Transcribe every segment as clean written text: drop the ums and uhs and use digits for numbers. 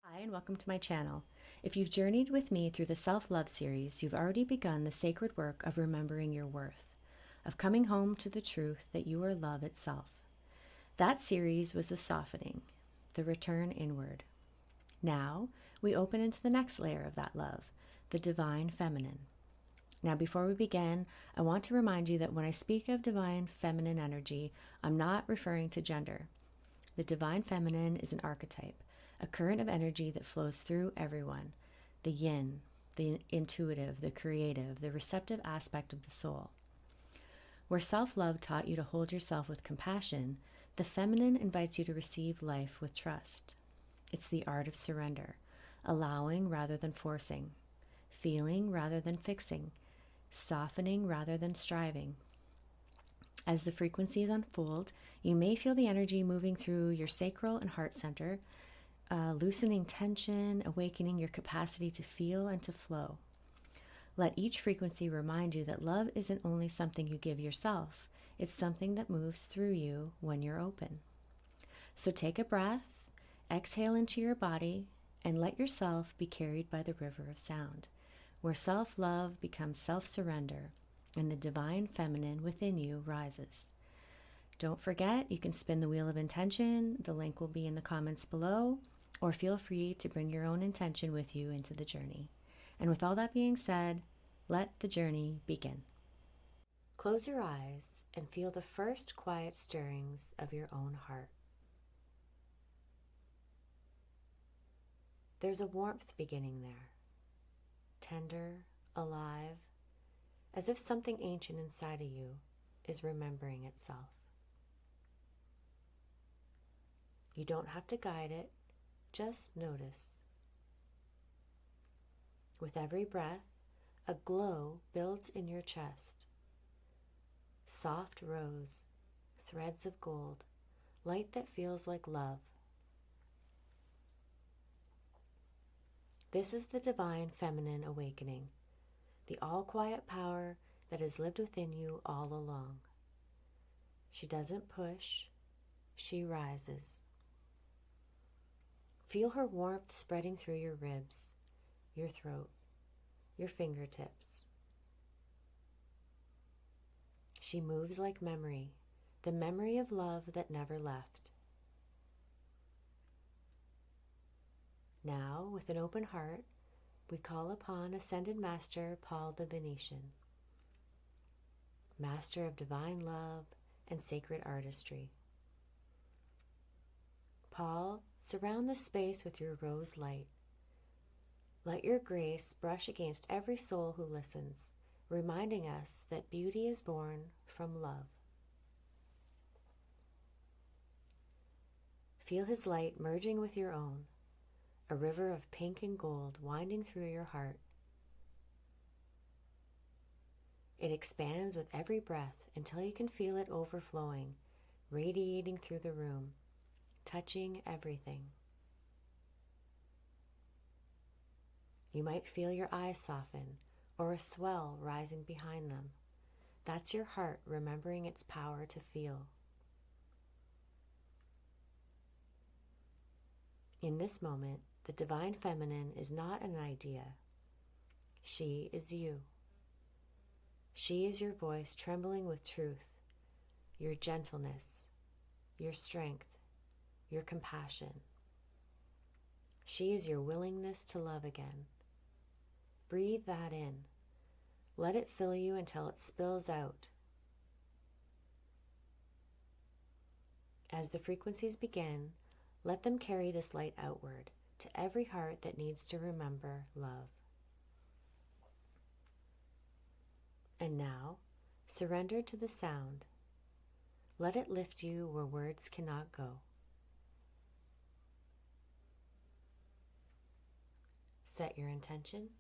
Hi, and welcome to my channel. If you've journeyed with me through the self-love series, you've already begun the sacred work of remembering your worth, of coming home to the truth that you are love itself. That series was the softening, the return inward. Now, we open into the next layer of that love, the divine feminine. Now, before we begin, I want to remind you that when I speak of divine feminine energy, I'm not referring to gender. The divine feminine is an archetype, a current of energy that flows through everyone. The yin, the intuitive, the creative, the receptive aspect of the soul. Where self-love taught you to hold yourself with compassion, the feminine invites you to receive life with trust. It's the art of surrender, allowing rather than forcing, feeling rather than fixing, softening rather than striving. As the frequencies unfold, you may feel the energy moving through your sacral and heart center, loosening tension, awakening your capacity to feel and to flow. Let each frequency remind you that love isn't only something you give yourself, it's something that moves through you when you're open. So take a breath, exhale into your body, and let yourself be carried by the river of sound, where self-love becomes self-surrender, and the divine feminine within you rises. Don't forget, you can spin the wheel of intention. The link will be in the comments below, or feel free to bring your own intention with you into the journey. And with all that being said, let the journey begin. Close your eyes and feel the first quiet stirrings of your own heart. There's a warmth beginning there, tender, alive, as if something ancient inside of you is remembering itself. You don't have to guide it, just notice. With every breath, a glow builds in your chest. Soft rose, threads of gold, light that feels like love. This is the divine feminine awakening, the all-quiet power that has lived within you all along. She doesn't push, she rises. Feel her warmth spreading through your ribs, your throat, your fingertips. She moves like memory, the memory of love that never left. Now, with an open heart, we call upon Ascended Master Paul the Venetian, Master of Divine Love and Sacred Artistry. Paul, surround this space with your rose light. Let your grace brush against every soul who listens, reminding us that beauty is born from love. Feel his light merging with your own, a river of pink and gold winding through your heart. It expands with every breath until you can feel it overflowing, radiating through the room, touching everything. You might feel your eyes soften or a swell rising behind them. That's your heart remembering its power to feel. In this moment, the divine feminine is not an idea. She is you. She is your voice trembling with truth, your gentleness, your strength, your compassion. She is your willingness to love again. Breathe that in. Let it fill you until it spills out. As the frequencies begin, let them carry this light outward to every heart that needs to remember love. And now, surrender to the sound. Let it lift you where words cannot go. Set your intention.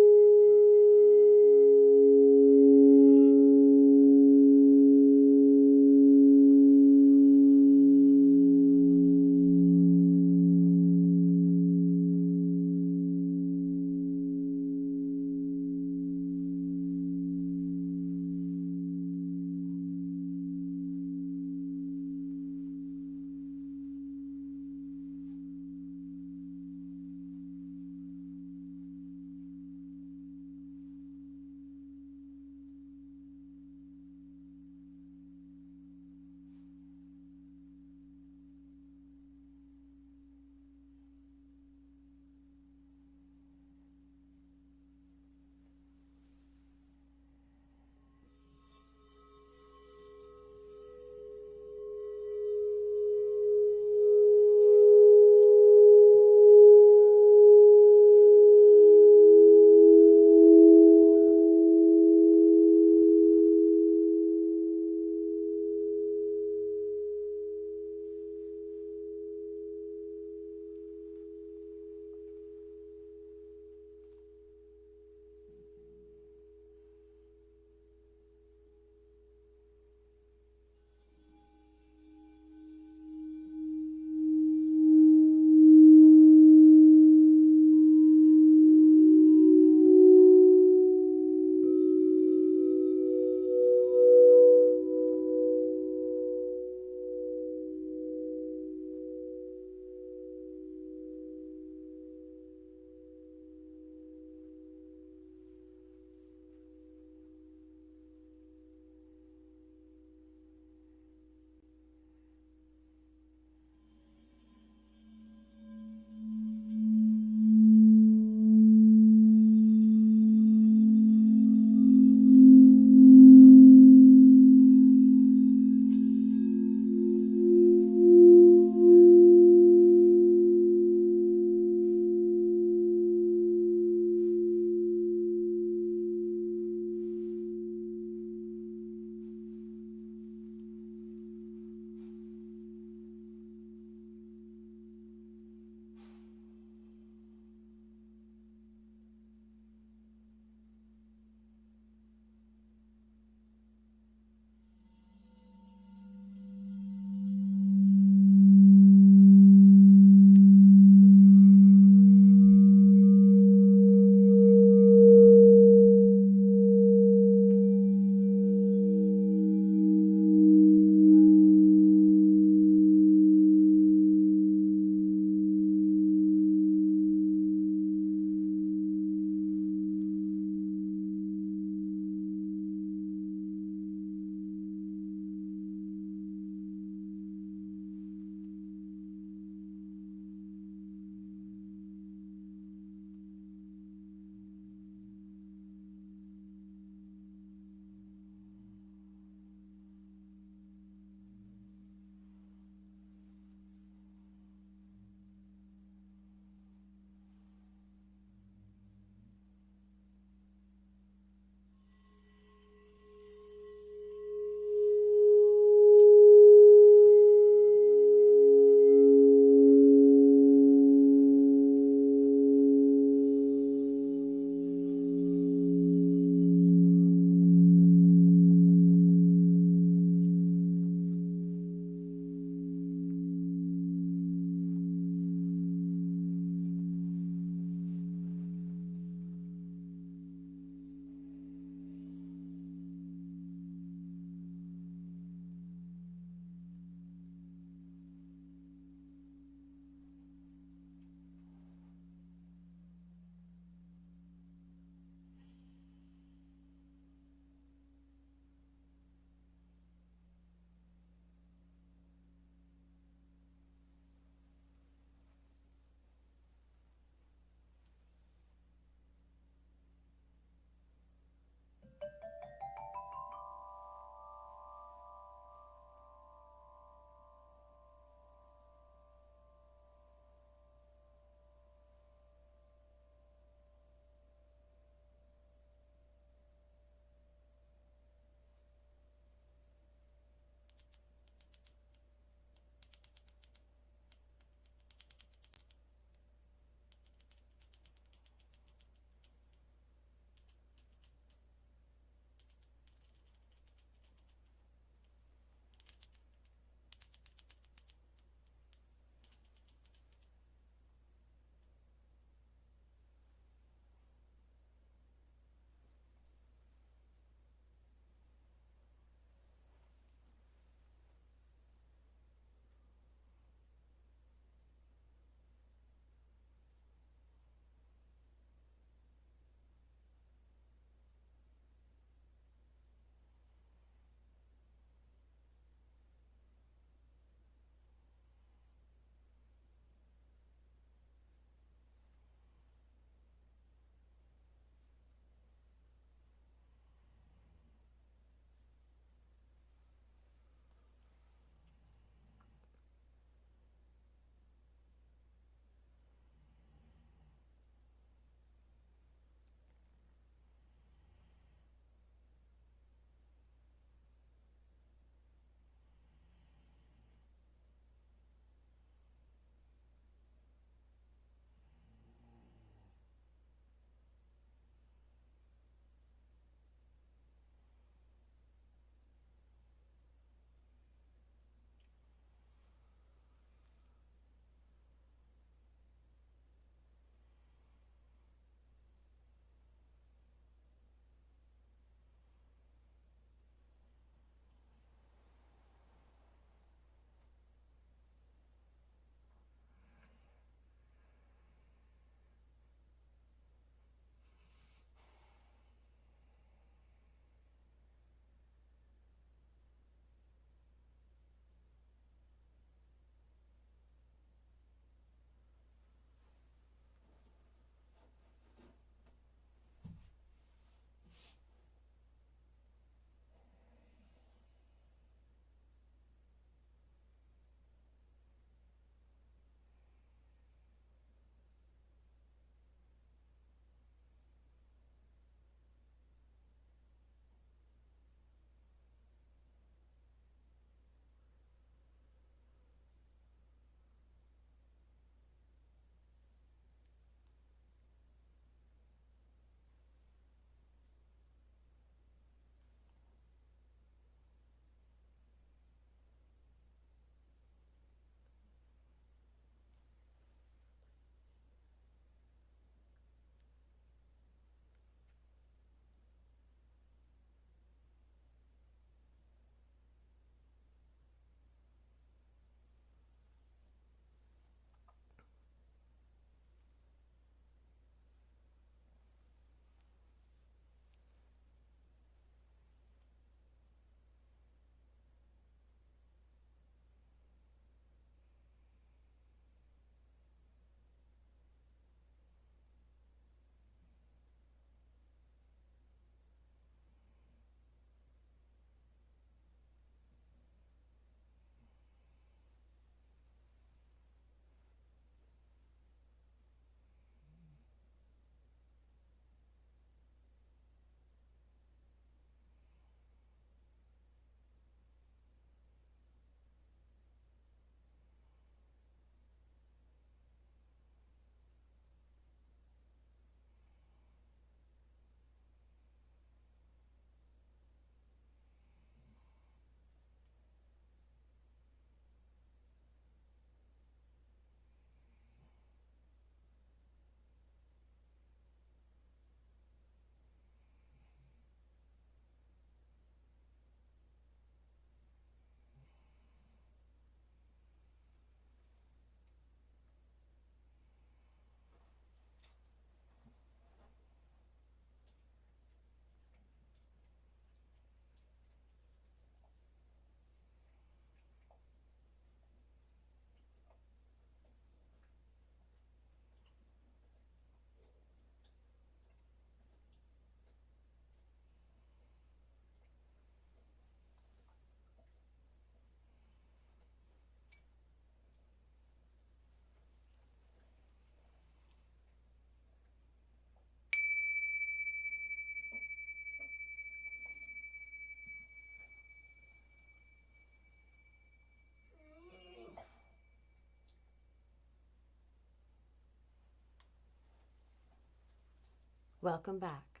Welcome back.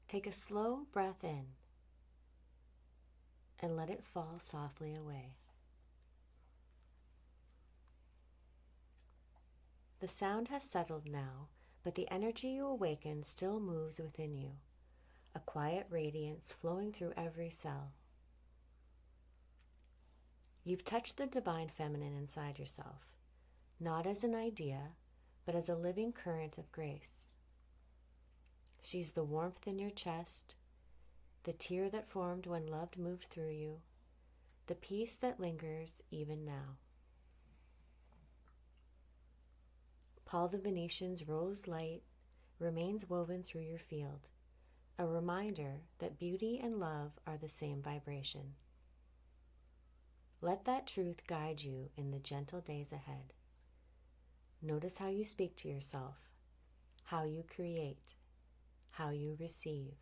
Take a slow breath in and let it fall softly away. The sound has settled now, but the energy you awaken still moves within you, a quiet radiance flowing through every cell. You've touched the divine feminine inside yourself, not as an idea, but as a living current of grace. She's the warmth in your chest, the tear that formed when love moved through you, the peace that lingers even now. Paul the Venetian's rose light remains woven through your field, a reminder that beauty and love are the same vibration. Let that truth guide you in the gentle days ahead. Notice how you speak to yourself, how you create, how you receive.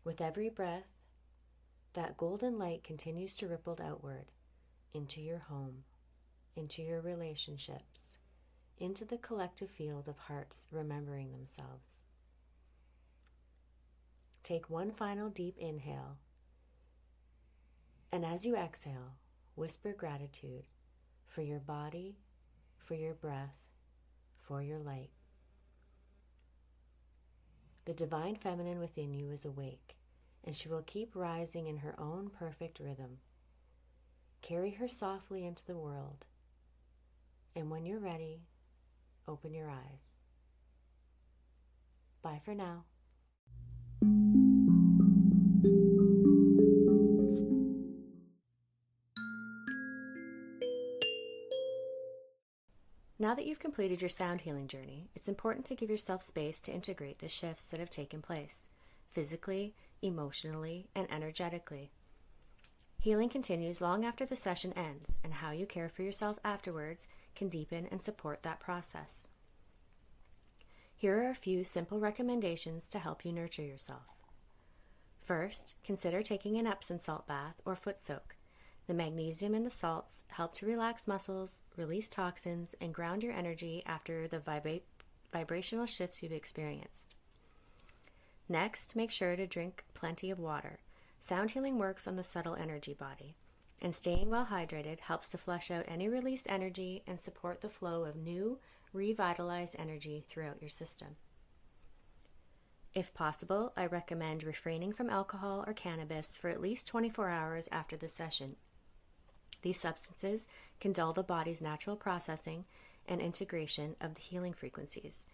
With every breath, that golden light continues to ripple outward into your home, into your relationships, into the collective field of hearts remembering themselves. Take one final deep inhale, and as you exhale, whisper gratitude for your body, for your breath, for your light. The divine feminine within you is awake, and she will keep rising in her own perfect rhythm. Carry her softly into the world, and when you're ready, open your eyes. Bye for now. Now that you've completed your sound healing journey, it's important to give yourself space to integrate the shifts that have taken place, physically, emotionally, and energetically. Healing continues long after the session ends, and how you care for yourself afterwards can deepen and support that process. Here are a few simple recommendations to help you nurture yourself. First, consider taking an Epsom salt bath or foot soak. The magnesium in the salts help to relax muscles, release toxins, and ground your energy after the vibrational shifts you've experienced. Next, make sure to drink plenty of water. Sound healing works on the subtle energy body, and staying well hydrated helps to flush out any released energy and support the flow of new, revitalized energy throughout your system. If possible, I recommend refraining from alcohol or cannabis for at least 24 hours after the session. These substances can dull the body's natural processing and integration of the healing frequencies.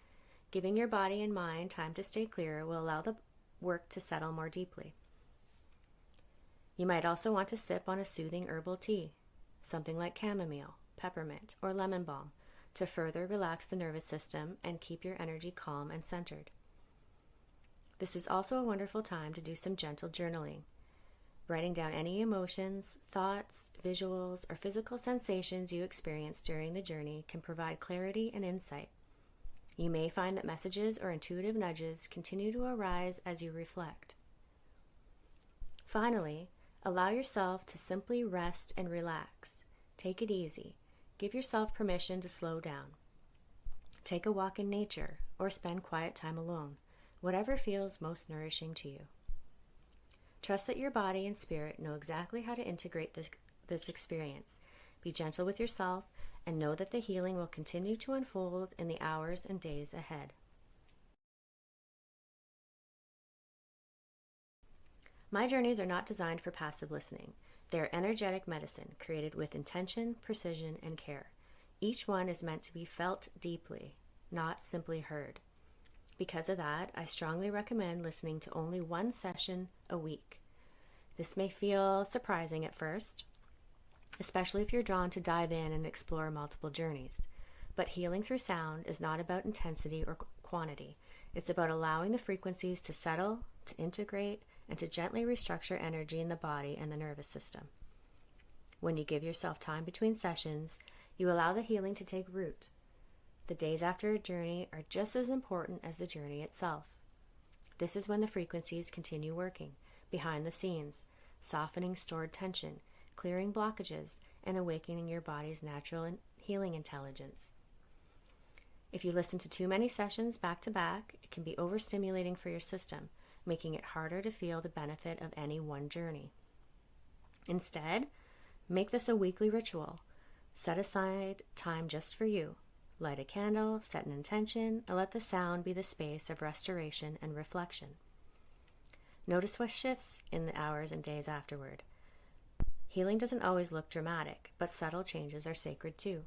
Giving your body and mind time to stay clear will allow the work to settle more deeply. You might also want to sip on a soothing herbal tea, something like chamomile, peppermint, or lemon balm, to further relax the nervous system and keep your energy calm and centered. This is also a wonderful time to do some gentle journaling. Writing down any emotions, thoughts, visuals, or physical sensations you experience during the journey can provide clarity and insight. You may find that messages or intuitive nudges continue to arise as you reflect. Finally, allow yourself to simply rest and relax. Take it easy. Give yourself permission to slow down. Take a walk in nature or spend quiet time alone, whatever feels most nourishing to you. Trust that your body and spirit know exactly how to integrate this experience. Be gentle with yourself and know that the healing will continue to unfold in the hours and days ahead. My journeys are not designed for passive listening. They are energetic medicine created with intention, precision, and care. Each one is meant to be felt deeply, not simply heard. Because of that, I strongly recommend listening to only one session a week. This may feel surprising at first, especially if you're drawn to dive in and explore multiple journeys. But healing through sound is not about intensity or quantity. It's about allowing the frequencies to settle, to integrate, and to gently restructure energy in the body and the nervous system. When you give yourself time between sessions, you allow the healing to take root. The days after a journey are just as important as the journey itself. This is when the frequencies continue working, behind the scenes, softening stored tension, clearing blockages, and awakening your body's natural and healing intelligence. If you listen to too many sessions back to back, it can be overstimulating for your system, making it harder to feel the benefit of any one journey. Instead, make this a weekly ritual. Set aside time just for you. Light a candle, set an intention, and let the sound be the space of restoration and reflection. Notice what shifts in the hours and days afterward. Healing doesn't always look dramatic, but subtle changes are sacred too.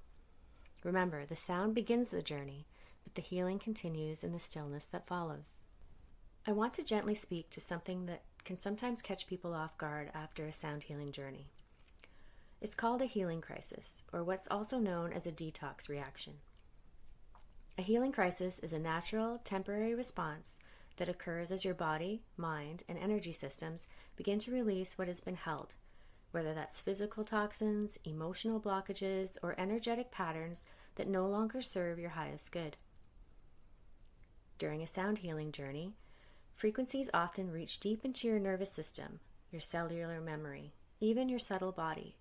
Remember, the sound begins the journey, but the healing continues in the stillness that follows. I want to gently speak to something that can sometimes catch people off guard after a sound healing journey. It's called a healing crisis, or what's also known as a detox reaction. A healing crisis is a natural, temporary response that occurs as your body, mind, and energy systems begin to release what has been held, whether that's physical toxins, emotional blockages, or energetic patterns that no longer serve your highest good. During a sound healing journey, frequencies often reach deep into your nervous system, your cellular memory, even your subtle body.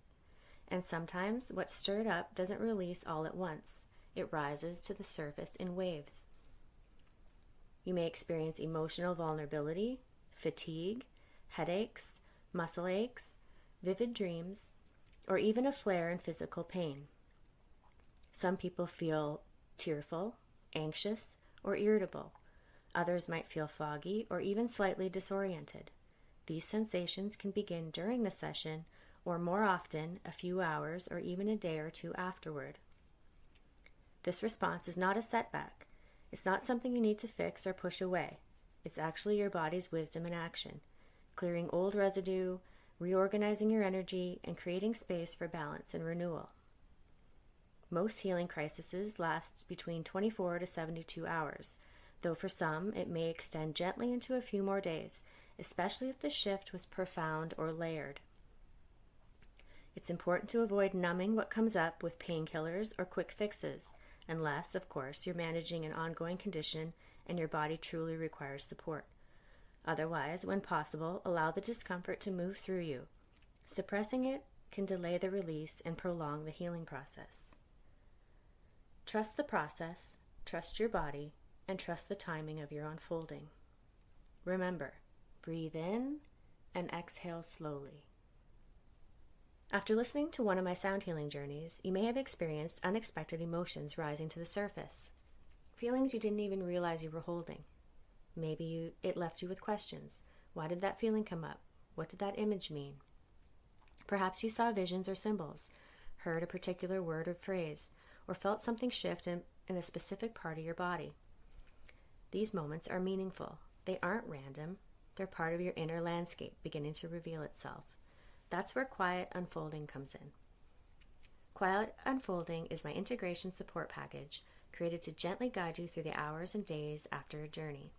And sometimes what's stirred up doesn't release all at once. It rises to the surface in waves. You may experience emotional vulnerability, fatigue, headaches, muscle aches, vivid dreams, or even a flare in physical pain. Some people feel tearful, anxious, or irritable. Others might feel foggy or even slightly disoriented. These sensations can begin during the session or more often a few hours or even a day or two afterward. This response is not a setback. It's not something you need to fix or push away. It's actually your body's wisdom in action, clearing old residue, reorganizing your energy, and creating space for balance and renewal. Most healing crises last between 24 to 72 hours, though for some it may extend gently into a few more days, especially if the shift was profound or layered. It's important to avoid numbing what comes up with painkillers or quick fixes, unless, of course, you're managing an ongoing condition and your body truly requires support. Otherwise, when possible, allow the discomfort to move through you. Suppressing it can delay the release and prolong the healing process. Trust the process, trust your body, and trust the timing of your unfolding. Remember, breathe in and exhale slowly. After listening to one of my sound healing journeys, you may have experienced unexpected emotions rising to the surface, feelings you didn't even realize you were holding. Maybe it left you with questions. Why did that feeling come up? What did that image mean? Perhaps you saw visions or symbols, heard a particular word or phrase, or felt something shift in a specific part of your body. These moments are meaningful. They aren't random. They're part of your inner landscape beginning to reveal itself. That's where Quiet Unfolding comes in. Quiet Unfolding is my integration support package created to gently guide you through the hours and days after a journey.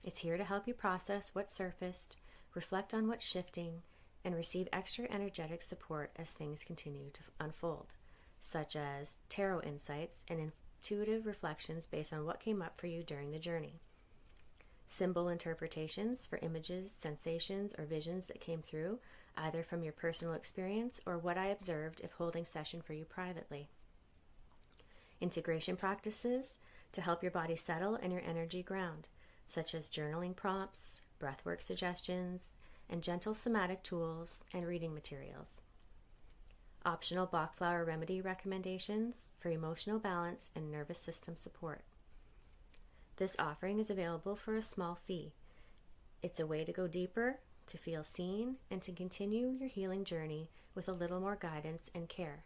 It's here to help you process what surfaced, reflect on what's shifting, and receive extra energetic support as things continue to unfold, such as tarot insights and intuitive reflections based on what came up for you during the journey. Symbol interpretations for images, sensations, or visions that came through, either from your personal experience or what I observed if holding session for you privately. Integration practices to help your body settle and your energy ground, such as journaling prompts, breathwork suggestions, and gentle somatic tools and reading materials. Optional Bach flower remedy recommendations for emotional balance and nervous system support. This offering is available for a small fee. It's a way to go deeper, to feel seen, and to continue your healing journey with a little more guidance and care.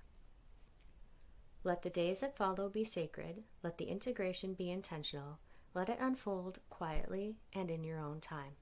Let the days that follow be sacred. Let the integration be intentional. Let it unfold quietly and in your own time.